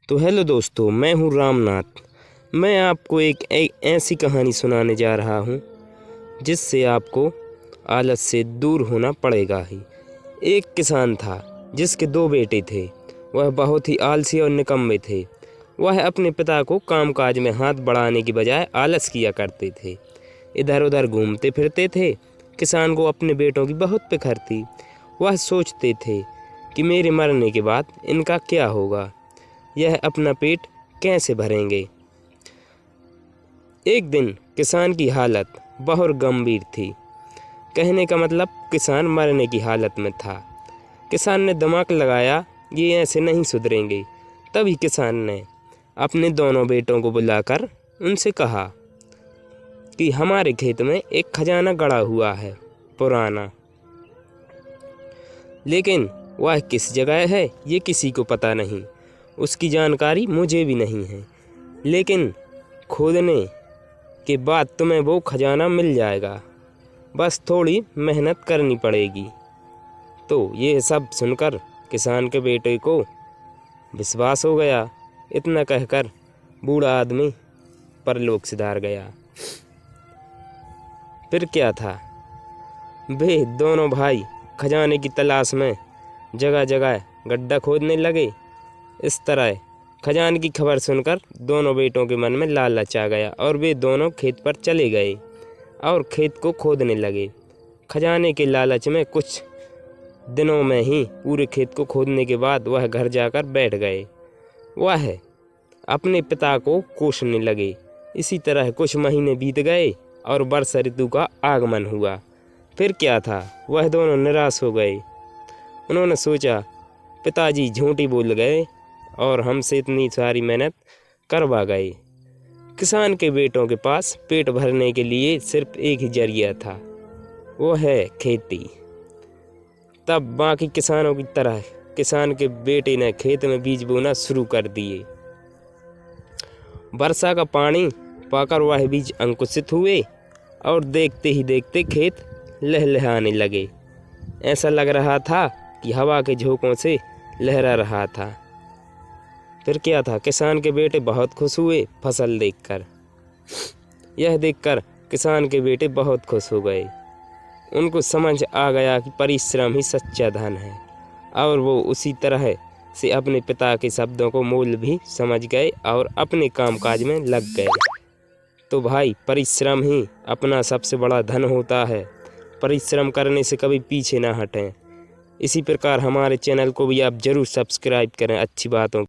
तो हेलो दोस्तों, मैं हूँ रामनाथ। मैं आपको एक ऐसी कहानी सुनाने जा रहा हूँ जिससे आपको आलस से दूर होना पड़ेगा ही। एक किसान था जिसके 2 बेटे थे। वह बहुत ही आलसी और निकम्मे थे। वह अपने पिता को कामकाज में हाथ बढ़ाने की बजाय आलस किया करते थे। इधर उधर घूमते फिरते थे। किसान को अपने बेटों की बहुत फिक्र थी। वह सोचते थे कि मेरे मरने के बाद इनका क्या होगा, यह अपना पेट कैसे भरेंगे। एक दिन किसान की हालत बहुत गंभीर थी। कहने का मतलब किसान मरने की हालत में था। किसान ने दिमाग लगाया, ये ऐसे नहीं सुधरेंगे। तभी किसान ने अपने दोनों बेटों को बुलाकर उनसे कहा कि हमारे खेत में एक खजाना गड़ा हुआ है पुराना, लेकिन वह किस जगह है ये किसी को पता नहीं। उसकी जानकारी मुझे भी नहीं है, लेकिन खोदने के बाद तुम्हें वो खजाना मिल जाएगा। बस थोड़ी मेहनत करनी पड़ेगी। तो ये सब सुनकर किसान के बेटे को विश्वास हो गया। इतना कहकर बूढ़ा आदमी परलोक सिधार गया। फिर क्या था, वे दोनों भाई खजाने की तलाश में जगह जगह गड्ढा खोदने लगे। इस तरह खजाने की खबर सुनकर दोनों बेटों के मन में लालच आ गया और वे दोनों खेत पर चले गए और खेत को खोदने लगे। खजाने के लालच में कुछ दिनों में ही पूरे खेत को खोदने के बाद वह घर जाकर बैठ गए। वह अपने पिता को कोसने लगे। इसी तरह कुछ महीने बीत गए और वर्षा ऋतु का आगमन हुआ। फिर क्या था, वह दोनों निराश हो गए। उन्होंने सोचा, पिताजी झूठी बोल गए और हमसे इतनी सारी मेहनत करवा गए। किसान के बेटों के पास पेट भरने के लिए सिर्फ एक ही जरिया था, वो है खेती। तब बाकी किसानों की तरह किसान के बेटे ने खेत में बीज बोना शुरू कर दिए। वर्षा का पानी पाकर वह बीज अंकुरित हुए और देखते ही देखते खेत लहलहाने लगे। ऐसा लग रहा था कि हवा के झोंकों से लहरा रहा था। फिर क्या था, किसान के बेटे बहुत खुश हुए फसल देखकर। यह देखकर किसान के बेटे बहुत खुश हो गए। उनको समझ आ गया कि परिश्रम ही सच्चा धन है, और वो उसी तरह से अपने पिता के शब्दों को मूल भी समझ गए और अपने कामकाज में लग गए। तो भाई, परिश्रम ही अपना सबसे बड़ा धन होता है। परिश्रम करने से कभी पीछे ना हटें। इसी प्रकार हमारे चैनल को भी आप ज़रूर सब्सक्राइब करें अच्छी बातों